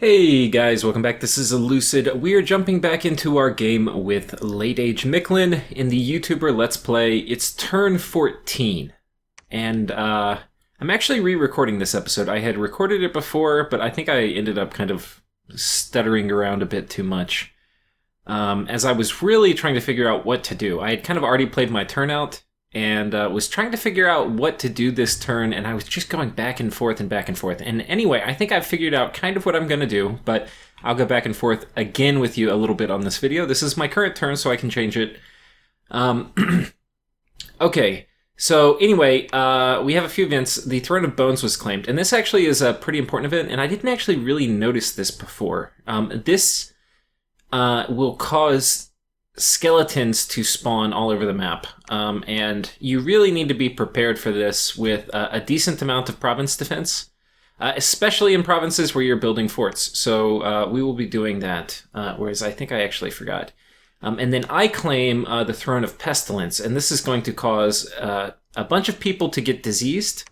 Hey guys, welcome back. This is Elucid. We are jumping back into our game with Late Age Mictlan in the YouTuber Let's Play. It's turn 14. And I'm actually re-recording this episode. I had recorded it before, but I think I ended up kind of stuttering around a bit too much. As I was really trying to figure out what to do. I had kind of already played my turn out, and was trying to figure out what to do this turn, and I was just going back and forth and back and forth. And anyway, I think I've figured out kind of what I'm going to do, but I'll go back and forth again with you a little bit on this video. This is my current turn, so I can change it. Okay, so anyway, we have a few events. The Throne of Bones was claimed, and this actually is a pretty important event, and I didn't actually really notice this before. This will cause skeletons to spawn all over the map, and you really need to be prepared for this with a decent amount of province defense, especially in provinces where you're building forts. So we will be doing that, whereas I think I actually forgot. And then I claim the Throne of Pestilence, and this is going to cause a bunch of people to get diseased.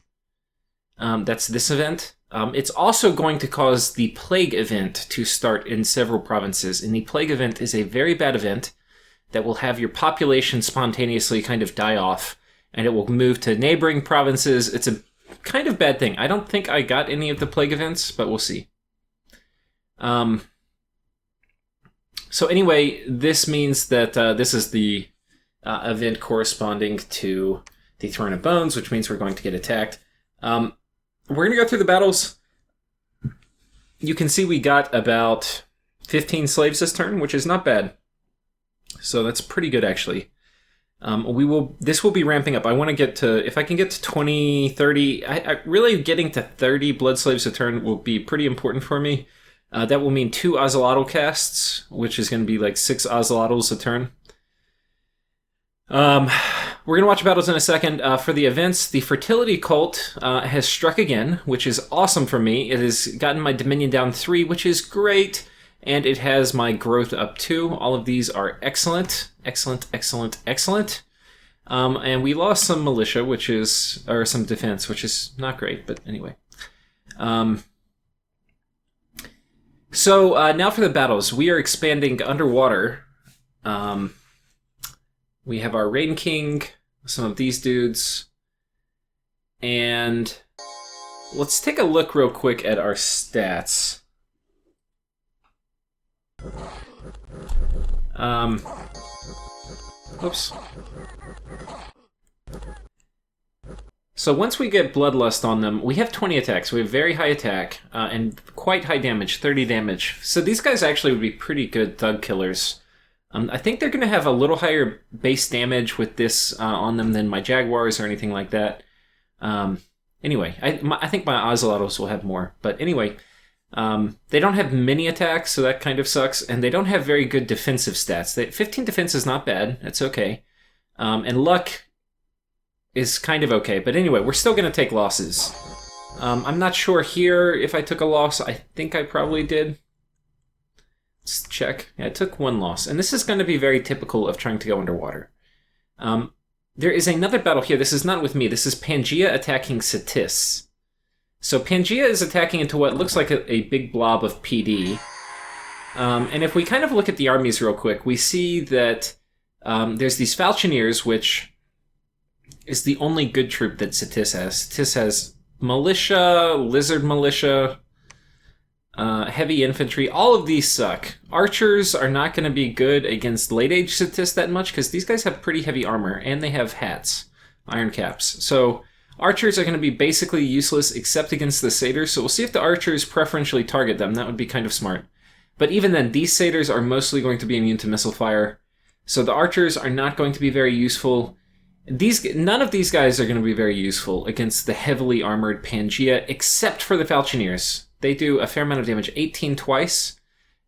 That's this event. It's also going to cause the Plague event to start in several provinces, and the Plague event is a very bad event that will have your population spontaneously kind of die off, and it will move to neighboring provinces. It's a kind of bad thing. I don't think I got any of the plague events, but we'll see. So anyway, this means that this is the event corresponding to the Throne of Bones, which means we're going to get attacked. We're going to go through the battles. You can see we got about 15 slaves this turn, which is not bad. So that's pretty good, actually. This will be ramping up. I want to get to, if I can get to 20, 30, really getting to 30 blood slaves a turn will be pretty important for me. That will mean 2 Ozelotl casts, which is going to be like 6 Ozelotls a turn. We're going to watch battles in a second. For the events, the Fertility Cult has struck again, which is awesome for me. It has gotten my Dominion down 3, which is great. And it has my growth up 2. All of these are excellent. Excellent, excellent, excellent. And we lost some militia, or some defense, which is not great, but anyway. So now for the battles. We are expanding underwater. We have our Rain King, some of these dudes. And let's take a look real quick at our stats. Oops. So once we get Bloodlust on them, we have 20 attacks. We have very high attack, and quite high damage, 30 damage. So these guys actually would be pretty good thug killers. I think they're going to have a little higher base damage with this on them than my Jaguars or anything like that. Anyway, I think my Ozelotls will have more. But anyway, they don't have many attacks, so that kind of sucks, and they don't have very good defensive stats. 15 defense is not bad, that's okay. And luck is kind of okay, but anyway, we're still going to take losses. I'm not sure here if I took a loss. I think I probably did. Let's check. Yeah, I took 1 loss, and this is going to be very typical of trying to go underwater. There is another battle here. This is not with me. This is Pangea attacking Cetis. So Pangea is attacking into what looks like a big blob of PD. And if we kind of look at the armies real quick, we see that there's these Falchineers, which is the only good troop that Cetis has. Cetis has militia, lizard militia, heavy infantry. All of these suck. Archers are not going to be good against late age Cetis that much, because these guys have pretty heavy armor, and they have hats, iron caps. So archers are going to be basically useless except against the satyrs, so we'll see if the archers preferentially target them. That would be kind of smart. But even then, these satyrs are mostly going to be immune to missile fire, so the archers are not going to be very useful. None of these guys are going to be very useful against the heavily armored Pangea, except for the Falchineers. They do a fair amount of damage, 18 twice,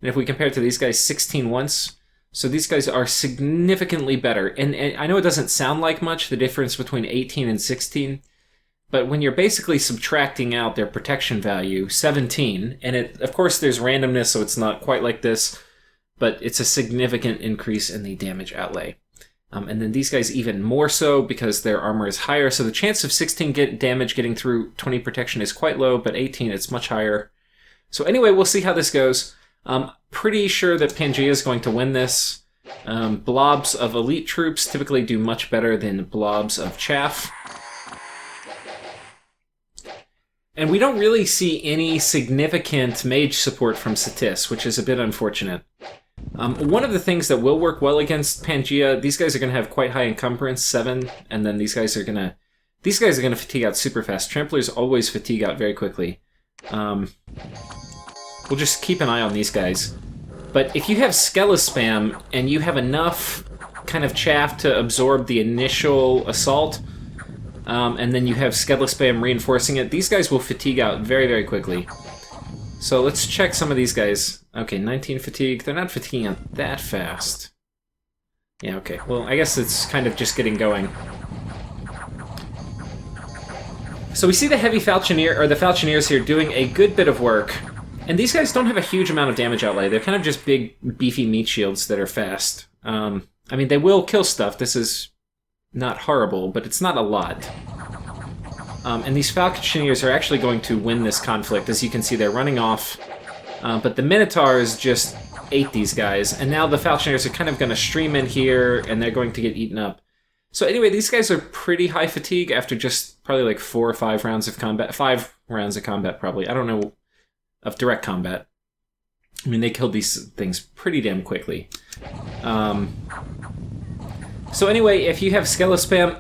and if we compare it to these guys, 16 once. So these guys are significantly better. And I know it doesn't sound like much, the difference between 18 and 16, but when you're basically subtracting out their protection value, 17, and of course there's randomness, so it's not quite like this, but it's a significant increase in the damage outlay. And then these guys even more so because their armor is higher, so the chance of 16 damage getting through 20 protection is quite low, but 18 it's much higher. So anyway, we'll see how this goes. Pretty sure that Pangea is going to win this. Blobs of elite troops typically do much better than blobs of chaff. And we don't really see any significant mage support from Satis, which is a bit unfortunate. One of the things that will work well against Pangea, these guys are going to have quite high encumbrance, 7, and then these guys are going to fatigue out super fast. Tramplers always fatigue out very quickly. We'll just keep an eye on these guys. But if you have Skella spam and you have enough kind of chaff to absorb the initial assault, and then you have Skella spam reinforcing it, these guys will fatigue out very, very quickly. So let's check some of these guys. Okay, 19 fatigue. They're not fatiguing out that fast. Yeah, okay. Well, I guess it's kind of just getting going. So we see the heavy Falconeer, or the Falconeers here, doing a good bit of work. And these guys don't have a huge amount of damage outlay. They're kind of just big, beefy meat shields that are fast. I mean, they will kill stuff. This is not horrible, but it's not a lot. And these Falconeers are actually going to win this conflict. As you can see, they're running off. But the Minotaurs just ate these guys. And now the Falconeers are kind of going to stream in here, and they're going to get eaten up. So anyway, these guys are pretty high fatigue after just probably like 4 or 5 rounds of combat. 5 rounds of combat, probably. I don't know, of direct combat. I mean, they killed these things pretty damn quickly. So anyway, if you have Skella spam,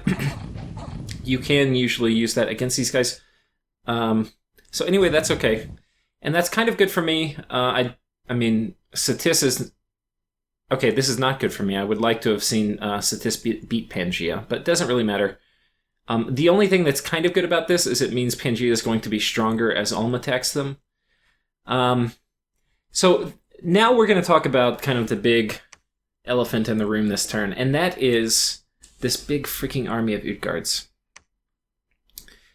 you can usually use that against these guys. So anyway, that's okay. And that's kind of good for me. I mean, Satis is... Okay, this is not good for me. I would like to have seen Satis beat Pangea, but it doesn't really matter. The only thing that's kind of good about this is it means Pangea is going to be stronger as Ulm attacks them. So now we're going to talk about kind of the big elephant in the room this turn, and that is this big freaking army of Utguards.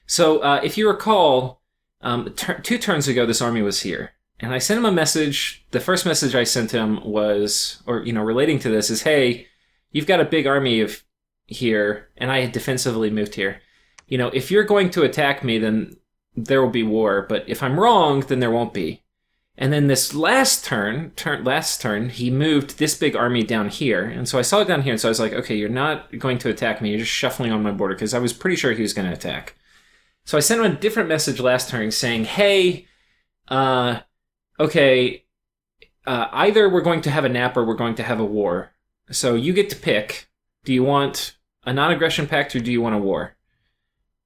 So if you recall, 2 turns ago this army was here, and I sent him a message. The first message I sent him was, or relating to this is, hey, you've got a big army of here, and I had defensively moved here. If you're going to attack me, then there will be war, but if I'm wrong, then there won't be. And then this last turn, he moved this big army down here. And so I saw it down here, and so I was like, okay, you're not going to attack me, you're just shuffling on my border, because I was pretty sure he was going to attack. So I sent him a different message last turn saying, hey, okay, either we're going to have a nap or we're going to have a war. So you get to pick. Do you want a non-aggression pact or do you want a war?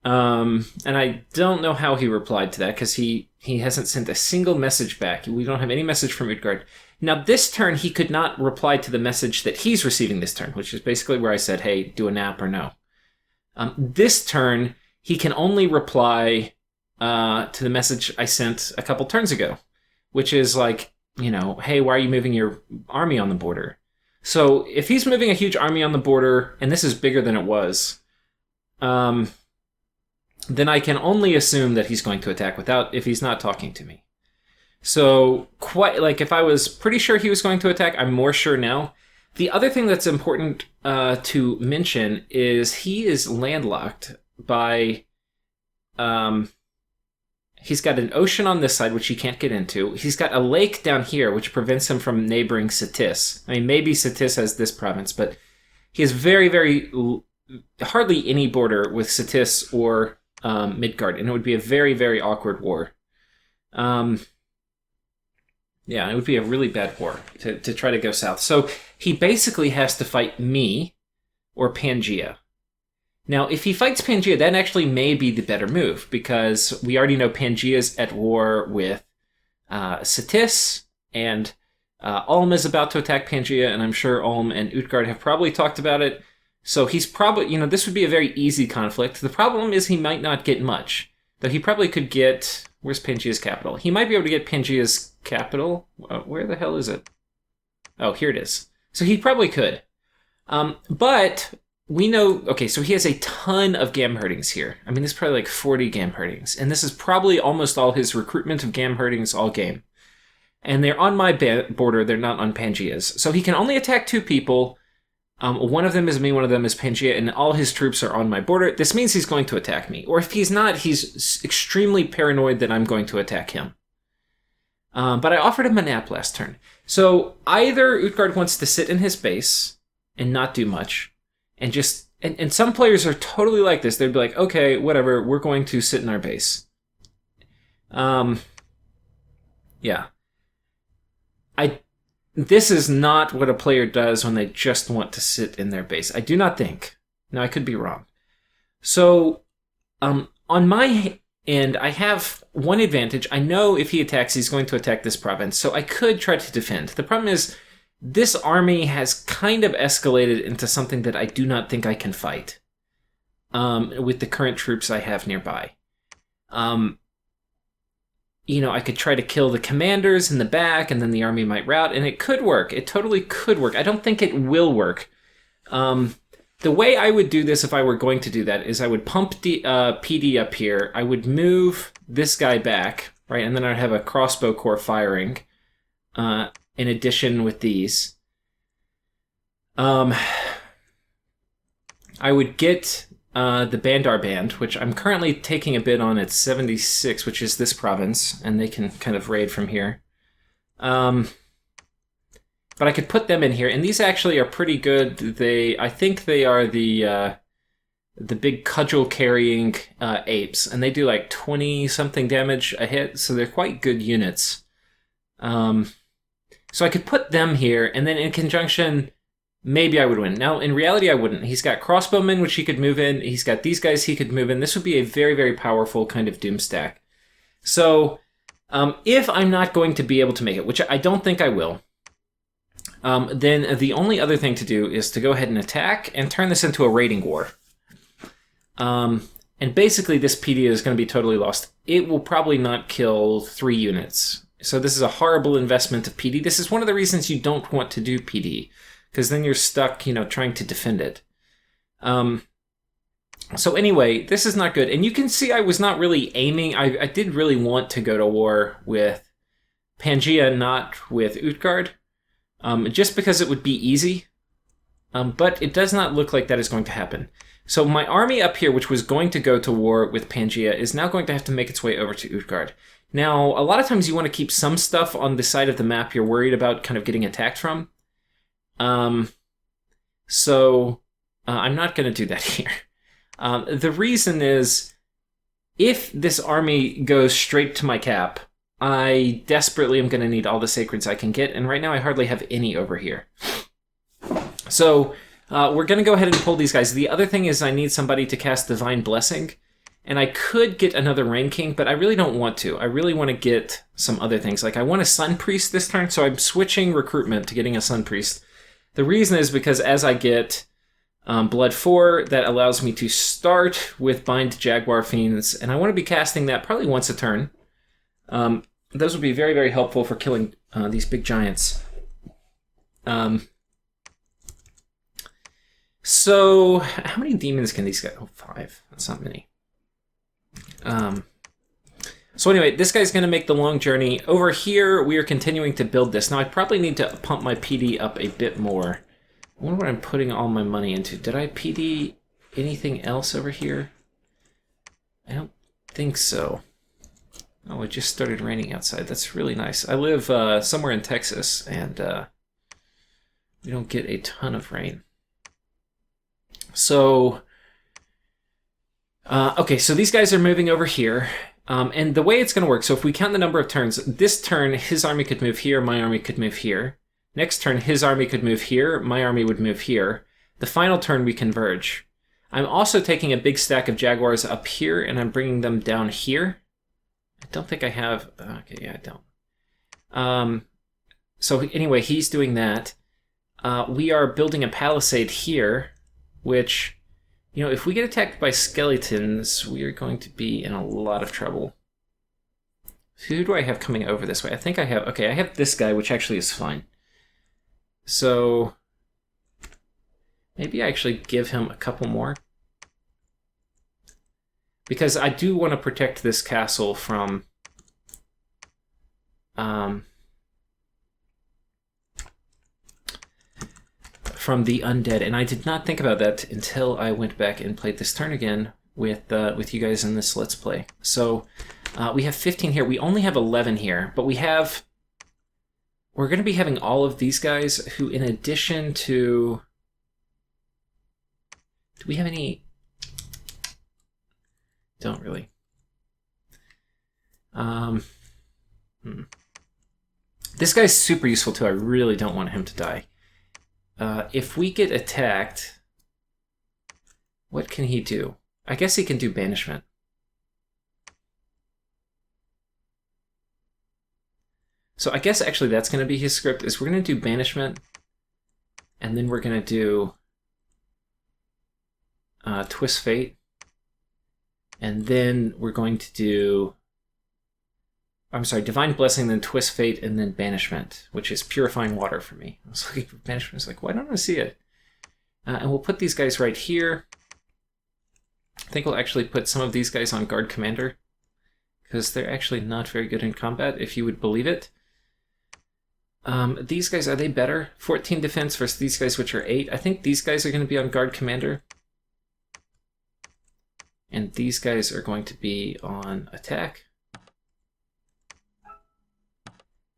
And I don't know how he replied to that, because he hasn't sent a single message back. We don't have any message from Utguard. Now, this turn, he could not reply to the message that he's receiving this turn, which is basically where I said, hey, do a nap or no. This turn, he can only reply to the message I sent a couple turns ago, which is like, hey, why are you moving your army on the border? So if he's moving a huge army on the border, and this is bigger than it was, then I can only assume that he's going to attack if he's not talking to me. So, if I was pretty sure he was going to attack, I'm more sure now. The other thing that's important to mention is he is landlocked by... he's got an ocean on this side, which he can't get into. He's got a lake down here, which prevents him from neighboring Satis. I mean, maybe Satis has this province, but he has very, very... hardly any border with Satis or... Midgard, and it would be a very, very awkward war. Yeah, it would be a really bad war to try to go south. So he basically has to fight me or Pangea. Now, if he fights Pangea, that actually may be the better move, because we already know Pangea's at war with Satis, and Ulm is about to attack Pangea, and I'm sure Ulm and Utgard have probably talked about it. So he's probably, this would be a very easy conflict. The problem is he might not get much. Though he probably could get... Where's Pangea's capital? He might be able to get Pangea's capital. Where the hell is it? Oh, here it is. So he probably could. But we know... Okay, so he has a ton of Gamherdings here. I mean, there's probably like 40 Gamherdings. And this is probably almost all his recruitment of Gamherdings all game. And they're on my border. They're not on Pangea's. So he can only attack 2 people... one of them is me, one of them is Pangea, and all his troops are on my border. This means he's going to attack me. Or if he's not, he's extremely paranoid that I'm going to attack him. But I offered him a nap last turn. So either Utgard wants to sit in his base and not do much, and just... And some players are totally like this. They'd be like, okay, whatever, we're going to sit in our base. Yeah. This is not what a player does when they just want to sit in their base. I do not think. Now, I could be wrong. So, on my end, I have one advantage. I know if he attacks, he's going to attack this province, so I could try to defend. The problem is, this army has kind of escalated into something that I do not think I can fight with the current troops I have nearby. I could try to kill the commanders in the back, and then the army might rout, and it could work. It totally could work. I don't think it will work. The way I would do this if I were going to do that is I would pump PD up here. I would move this guy back, right, and then I'd have a crossbow corps firing in addition with these. I would get the Bandar Band, which I'm currently taking a bid on at 76, which is this province, and they can kind of raid from here. But I could put them in here, and these actually are pretty good. I think they are the big cudgel-carrying apes, and they do like 20-something damage a hit, so they're quite good units. So I could put them here, and then in conjunction, maybe I would win. Now, in reality, I wouldn't. He's got crossbowmen, which he could move in. He's got these guys he could move in. This would be a very, very powerful kind of doom stack. So, if I'm not going to be able to make it, which I don't think I will, then the only other thing to do is to go ahead and attack and turn this into a raiding war. And basically, this PD is going to be totally lost. It will probably not kill 3 units. So this is a horrible investment of PD. This is one of the reasons you don't want to do PD, because then you're stuck, trying to defend it. So anyway, this is not good. And you can see I was not really aiming. I did really want to go to war with Pangaea, not with Utgard, just because it would be easy. But it does not look like that is going to happen. So my army up here, which was going to go to war with Pangaea, is now going to have to make its way over to Utgard. Now, a lot of times you want to keep some stuff on the side of the map you're worried about kind of getting attacked from. So I'm not going to do that here. The reason is, if this army goes straight to my cap, I desperately am going to need all the sacreds I can get, and right now I hardly have any over here. So we're going to go ahead and pull these guys. The other thing is I need somebody to cast Divine Blessing, and I could get another Rain King, but I really don't want to. I really want to get some other things. Like, I want a Sun Priest this turn, so I'm switching recruitment to getting a Sun Priest. The reason is because as I get Blood 4, that allows me to start with Bind Jaguar Fiends, and I want to be casting that probably once a turn. Those would be very, very helpful for killing these big giants. So, how many demons can these guys... Oh, 5. That's not many. So anyway, this guy's going to make the long journey. Over here, we are continuing to build this. Now, I probably need to pump my PD up a bit more. I wonder what I'm putting all my money into. Did I PD anything else over here? I don't think so. Oh, it just started raining outside. That's really nice. I live somewhere in Texas, and we don't get a ton of rain. So... okay, so these guys are moving over here, and the way it's going to work, so if we count the number of turns, this turn, his army could move here, my army could move here. Next turn, his army could move here, my army would move here. The final turn, we converge. I'm also taking a big stack of Jaguars up here, and I'm bringing them down here. I don't think I have... Okay, yeah, I don't. So anyway, he's doing that. We are building a palisade here, which... if we get attacked by skeletons, we are going to be in a lot of trouble. Who do I have coming over this way? I think I have... Okay, I have this guy, which actually is fine. So... maybe I actually give him a couple more. Because I do want to protect this castle from... from the undead, and I did not think about that until I went back and played this turn again with you guys in this Let's Play. So We have 15 here. We only have 11 here, but we're going to be having all of these guys who, in addition to... Do we have any... Don't really. This guy's super useful too. I really don't want him to die. If we get attacked, what can he do? I guess he can do banishment. So I guess actually that's going to be his script, is we're going to do banishment, and then we're going to do Twist Fate, and then we're going to do, I'm sorry, Divine Blessing, then Twist Fate, and then Banishment, which is Purifying Water for me. I was looking for Banishment, I was like, why don't I see it? And we'll put these guys right here. I think we'll actually put some of these guys on Guard Commander, because they're actually not very good in combat, if you would believe it. These guys, are they better? 14 defense versus these guys, which are 8. I think these guys are going to be on Guard Commander. And these guys are going to be on attack.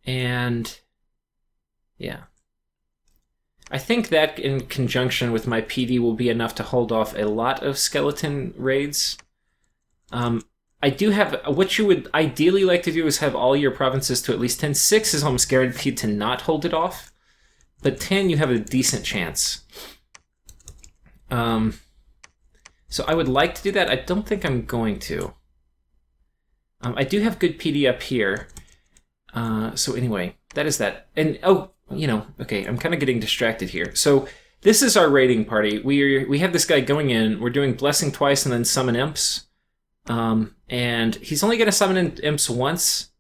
And yeah. I think that in conjunction with my PD will be enough to hold off a lot of skeleton raids. I do have, what you would ideally like to do is have all your provinces to at least 10. 6 is almost guaranteed to not hold it off, but 10 you have a decent chance. So I would like to do that. I don't think I'm going to. I do have good PD up here. So anyway, that is that. And oh, you know, okay, I'm kind of getting distracted here. So this is our raiding party. We have this guy going in. We're doing Blessing twice and then Summon Imps. And he's only going to summon in imps once,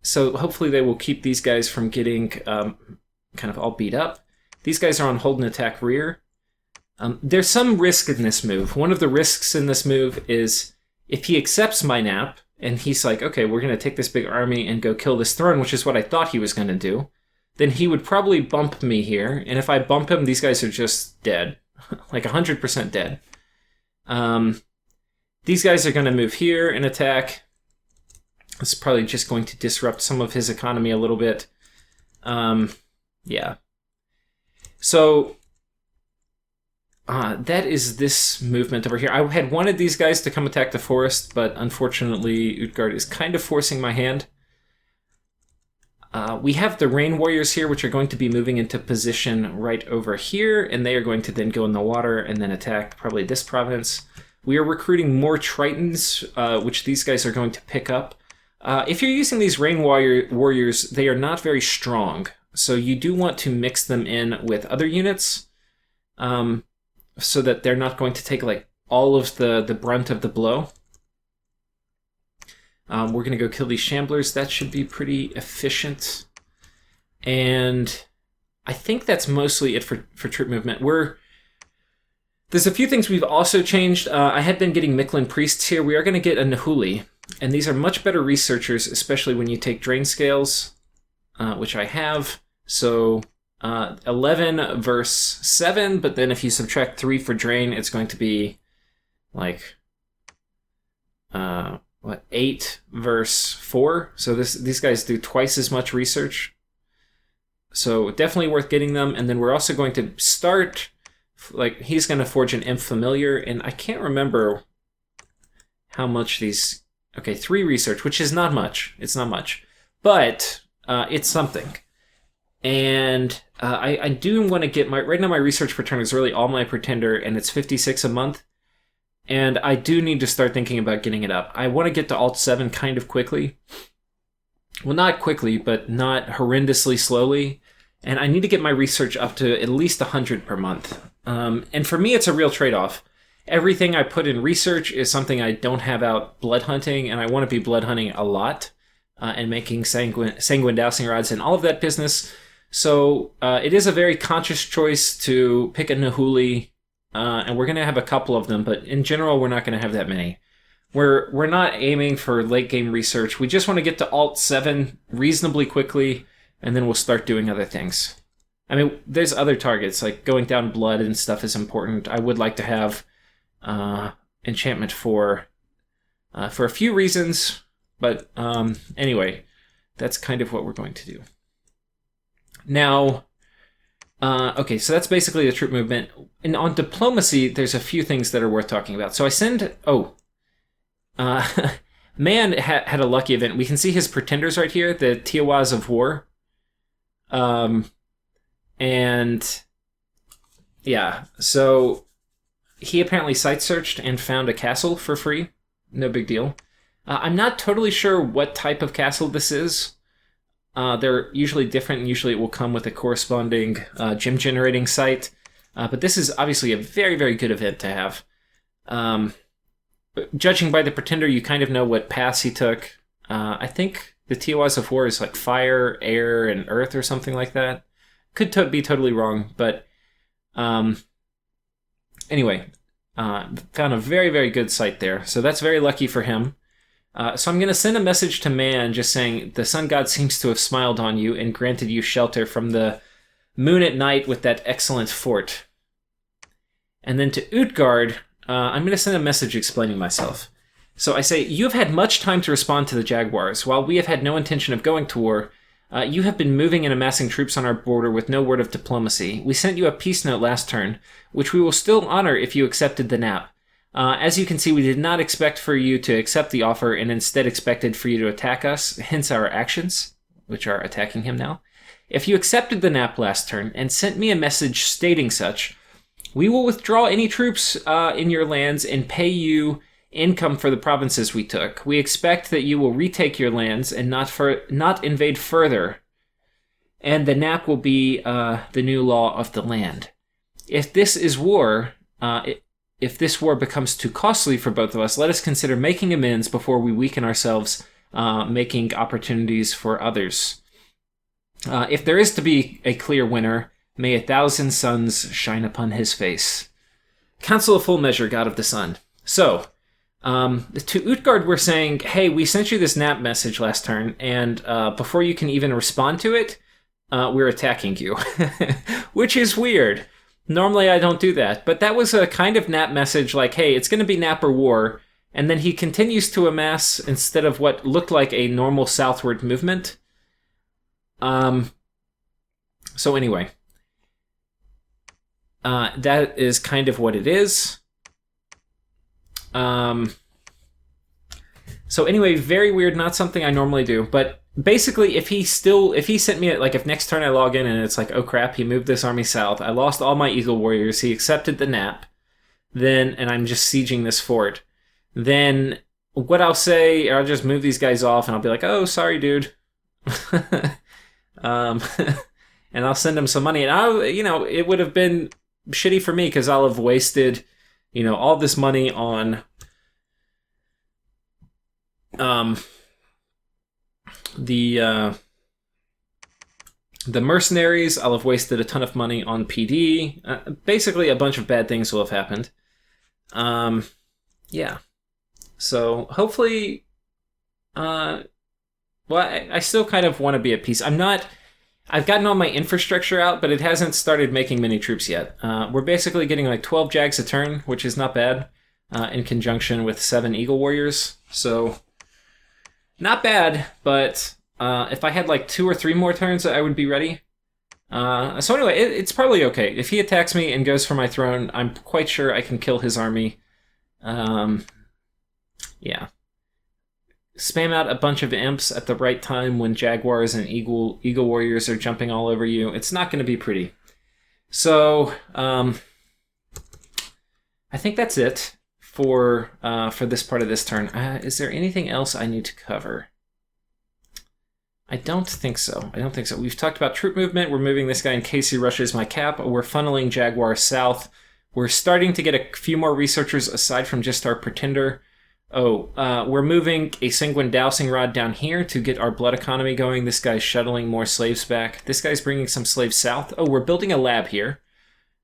so hopefully they will keep these guys from getting kind of all beat up. These guys are on hold and attack rear. There's some risk in this move. One of the risks in this move is if he accepts my nap, and he's like, okay, we're going to take this big army and go kill this throne, which is what I thought he was going to do, then he would probably bump me here, and if I bump him, these guys are just dead. Like 100% dead. These guys are going to move here and attack. This is probably just going to disrupt some of his economy a little bit. Yeah. So that is this movement over here. I had wanted these guys to come attack the forest, but unfortunately Utguard is kind of forcing my hand. We have the Rain Warriors here, which are going to be moving into position right over here, and they are going to then go in the water and then attack probably this province. We are recruiting more Tritons, which these guys are going to pick up. If you're using these Rain Warriors, they are not very strong, so you do want to mix them in with other units, so that they're not going to take like all of the brunt of the blow. We're going to go kill these Shamblers. That should be pretty efficient. And I think that's mostly it for troop movement. There's a few things we've also changed. I had been getting Mictlan priests here. We are going to get a Nahuli, and these are much better researchers, especially when you take drain scales, which I have. So 11 verse 7, but then if you subtract 3 for drain, it's going to be like 8 verse 4. So these guys do twice as much research. So definitely worth getting them. And then we're also going to start, like, he's going to forge an Imp Familiar, and I can't remember how much these... Okay, 3 research, which is not much. It's not much. But it's something. And I do want to get my... Right now my research per turn is really all my Pretender, and it's 56 a month. And I do need to start thinking about getting it up. I want to get to Alt 7 kind of quickly. Well, not quickly, but not horrendously slowly. And I need to get my research up to at least 100 per month. And for me, it's a real trade-off. Everything I put in research is something I don't have out blood hunting, and I want to be blood hunting a lot and making sanguine dowsing rods and all of that business. So it is a very conscious choice to pick a Nahuli, and we're going to have a couple of them, but in general, we're not going to have that many. We're not aiming for late-game research. We just want to get to Alt 7 reasonably quickly, and then we'll start doing other things. I mean, there's other targets, like going down blood and stuff is important. I would like to have enchantment for a few reasons. But anyway, that's kind of what we're going to do. Now, okay, so that's basically the troop movement. And on diplomacy, there's a few things that are worth talking about. So I send... Man had a lucky event. We can see his pretenders right here, the Tiawas of War. And yeah, so he apparently site-searched and found a castle for free. No big deal. I'm not totally sure what type of castle this is. They're usually different, and usually it will come with a corresponding gem-generating site. But this is obviously a very, very good event to have. Judging by the Pretender, you kind of know what paths he took. I think the Tiawas of War is like fire, air, and earth or something like that. Could be totally wrong, but anyway, found a very, very good site there. So that's very lucky for him. So I'm going to send a message to Man just saying, the sun god seems to have smiled on you and granted you shelter from the moon at night with that excellent fort. And then to Utguard, I'm going to send a message explaining myself. So I say, you have had much time to respond to the Jaguars. While we have had no intention of going to war, you have been moving and amassing troops on our border with no word of diplomacy. We sent you a peace note last turn, which we will still honor if you accepted the nap. As you can see, we did not expect for you to accept the offer and instead expected for you to attack us, hence our actions, which are attacking him now. If you accepted the nap last turn and sent me a message stating such, we will withdraw any troops in your lands and pay you income for the provinces we took. We expect that you will retake your lands and not invade further, and the nap will be the new law of the land. If this is war, if this war becomes too costly for both of us, let us consider making amends before we weaken ourselves, making opportunities for others. If there is to be a clear winner, may 1,000 suns shine upon his face. Council of Full Measure, God of the Sun. So, to Utgard, we're saying, hey, we sent you this nap message last turn, and before you can even respond to it, we're attacking you. Which is weird. Normally I don't do that, but that was a kind of nap message like, hey, it's going to be nap or war, and then he continues to amass instead of what looked like a normal southward movement. So anyway, that is kind of what it is. So anyway, very weird, not something I normally do, but basically if he sent me, like if next turn I log in and it's like, oh crap, he moved this army south, I lost all my Eagle Warriors, he accepted the nap, then, and I'm just sieging this fort, then what I'll say, I'll just move these guys off and I'll be like, oh, sorry, dude. And I'll send him some money, and it would have been shitty for me because I'll have wasted, all this money on the mercenaries. I'll have wasted a ton of money on PD. Basically, a bunch of bad things will have happened. Yeah. So hopefully, I still kind of want to be at peace. I've gotten all my infrastructure out, but it hasn't started making many troops yet. We're basically getting like 12 Jags a turn, which is not bad, in conjunction with 7 Eagle Warriors. So, not bad, but if I had like 2 or 3 more turns, I would be ready. So anyway, it's probably okay. If he attacks me and goes for my throne, I'm quite sure I can kill his army. Yeah. Spam out a bunch of imps at the right time when Jaguars and Eagle Warriors are jumping all over you. It's not going to be pretty. So, I think that's it for this part of this turn. Is there anything else I need to cover? I don't think so. We've talked about troop movement. We're moving this guy in case he rushes my cap. We're funneling Jaguar south. We're starting to get a few more researchers aside from just our Pretender. We're moving a Sanguine Dowsing Rod down here to get our blood economy going. This guy's shuttling more slaves back. This guy's bringing some slaves south. We're building a lab here.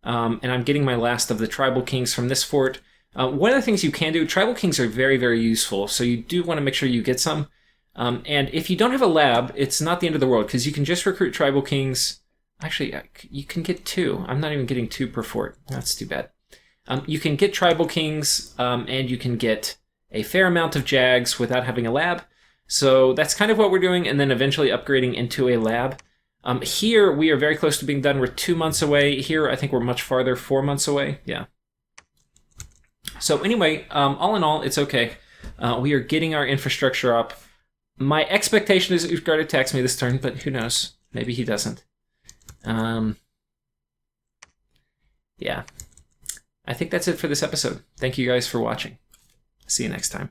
And I'm getting my last of the Tribal Kings from this fort. One of the things you can do, Tribal Kings are very, very useful, so you do want to make sure you get some. And if you don't have a lab, it's not the end of the world, because you can just recruit Tribal Kings. Actually, you can get 2. I'm not even getting 2 per fort. That's too bad. You can get Tribal Kings, and you can get a fair amount of Jags without having a lab. So that's kind of what we're doing, and then eventually upgrading into a lab. Here, we are very close to being done. We're 2 months away. Here, I think we're much farther, 4 months away. Yeah. So anyway, all in all, it's okay. We are getting our infrastructure up. My expectation is Utguard attacks me this turn, but who knows? Maybe he doesn't. Yeah. I think that's it for this episode. Thank you guys for watching. See you next time.